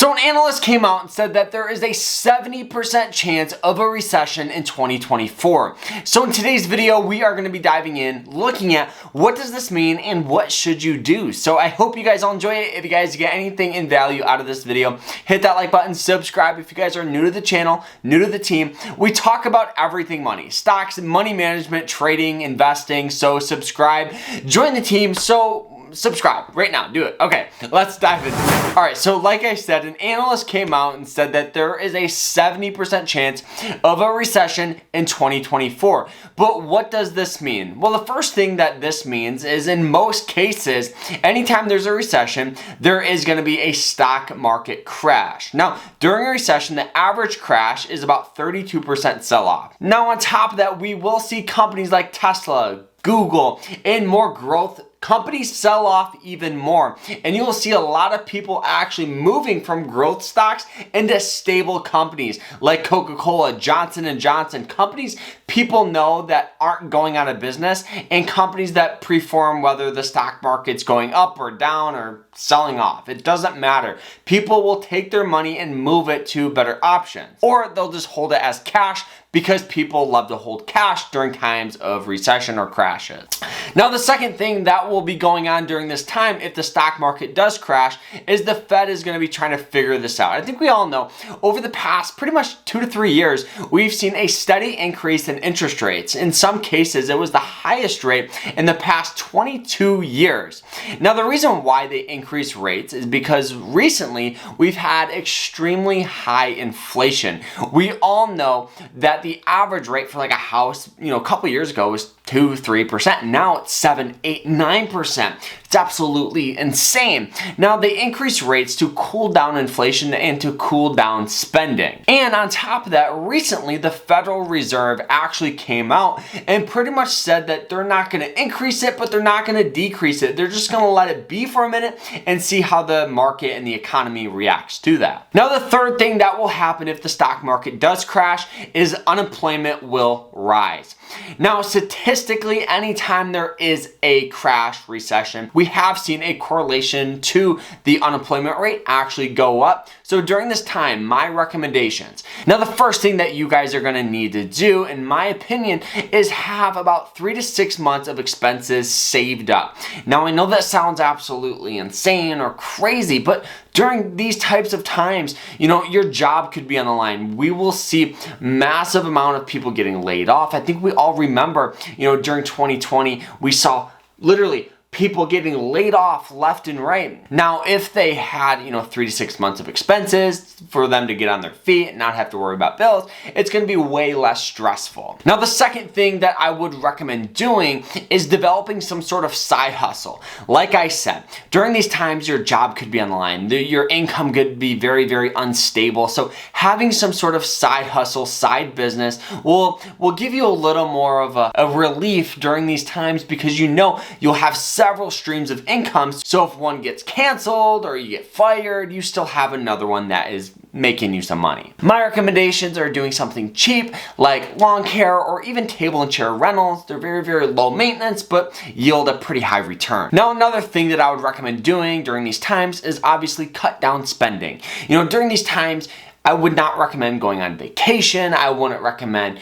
So an analyst came out and said that there is a 70% chance of a recession in 2024. So in today's video, we are going to be diving in, looking at what does this mean and what should you do. So I hope you guys all enjoy it. If you guys get anything in value out of this video, hit that like button, subscribe if you guys are new to the channel, new to the team. We talk about everything money, stocks, money management, trading, investing. So subscribe, join the team. So subscribe right now, do it. Okay, let's dive in. All right, so like I said, an analyst came out and said that there is a 70% chance of a recession in 2024. But what does this mean? Well, the first thing that this means is in most cases, anytime there's a recession, there is going to be a stock market crash. Now, during a recession, the average crash is about 32% sell-off. Now, on top of that, we will see companies like Tesla, Google, and more growth companies sell off even more, and you will see a lot of people actually moving from growth stocks into stable companies like Coca-Cola, Johnson & Johnson, companies people know that aren't going out of business, and companies that perform whether the stock market's going up or down or selling off. It doesn't matter. People will take their money and move it to better options, or they'll just hold it as cash because people love to hold cash during times of recession or crashes. Now, the second thing that will be going on during this time, if the stock market does crash, is the Fed is going to be trying to figure this out. I think we all know over the past pretty much 2 to 3 years, we've seen a steady increase in interest rates. In some cases, it was the highest rate in the past 22 years. Now, the reason why they increase rates is because recently we've had extremely high inflation. We all know that the average rate for like a house, a couple years ago was 2-3%. Now it's 7-9%. It's absolutely insane. Now they increase rates to cool down inflation and to cool down spending. And on top of that, recently the Federal Reserve actually came out and pretty much said that they're not going to increase it, but they're not going to decrease it. They're just going to let it be for a minute and see how the market and the economy reacts to that. Now the third thing that will happen if the stock market does crash is unemployment will rise. Now, statistically, anytime there is a crash, recession, we have seen a correlation to the unemployment rate actually go up. So during this time, my recommendations. Now, the first thing that you guys are going to need to do, in my opinion, is have about 3 to 6 months of expenses saved up. Now, I know that sounds absolutely insane or crazy, but during these types of times, your job could be on the line. We will see massive amount of people getting laid off. I think we all remember, during 2020, we saw literally people getting laid off left and right. Now, if they had, 3 to 6 months of expenses for them to get on their feet and not have to worry about bills, it's going to be way less stressful. Now, the second thing that I would recommend doing is developing some sort of side hustle. Like I said, during these times, your job could be on the line. Your income could be very, very unstable. So having some sort of side hustle, side business will give you a little more of a relief during these times, because you'll have several streams of income. So if one gets canceled or you get fired, you still have another one that is making you some money. My recommendations are doing something cheap like lawn care or even table and chair rentals. They're very, very low maintenance, but yield a pretty high return. Now, another thing that I would recommend doing during these times is obviously cut down spending. During these times, I would not recommend going on vacation. I wouldn't recommend,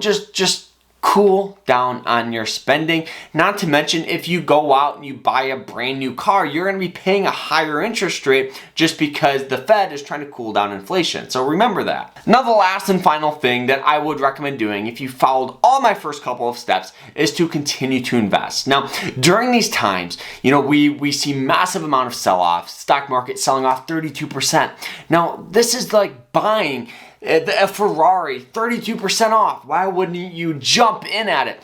just cool down on your spending. Not to mention, if you go out and you buy a brand new car, you're going to be paying a higher interest rate just because the Fed is trying to cool down inflation. So remember that. Now, the last and final thing that I would recommend doing, if you followed all my first couple of steps, is to continue to invest. Now, during these times, we see massive amount of sell-off, stock market selling off 32%. Now, this is like buying a Ferrari 32% off. Why wouldn't you jump in at it?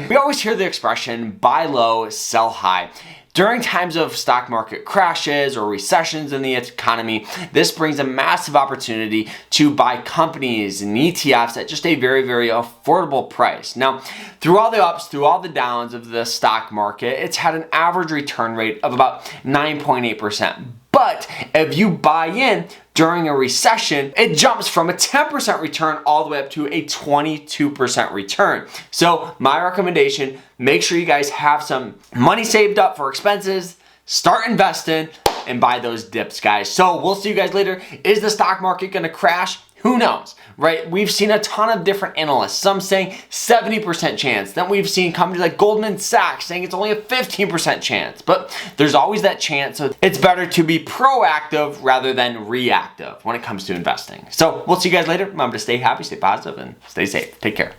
We always hear the expression buy low, sell high. During times of stock market crashes or recessions in the economy, this brings a massive opportunity to buy companies and ETFs at just a very, very affordable price. Now, through all the ups, through all the downs of the stock market, it's had an average return rate of about 9.8%. But if you buy in during a recession, it jumps from a 10% return all the way up to a 22% return. So my recommendation, make sure you guys have some money saved up for expenses, start investing, and buy those dips, guys. So we'll see you guys later. Is the stock market gonna crash? Who knows, right? We've seen a ton of different analysts, some saying 70% chance. Then we've seen companies like Goldman Sachs saying it's only a 15% chance. But there's always that chance, so it's better to be proactive rather than reactive when it comes to investing. So we'll see you guys later. Remember to stay happy, stay positive, and stay safe. Take care.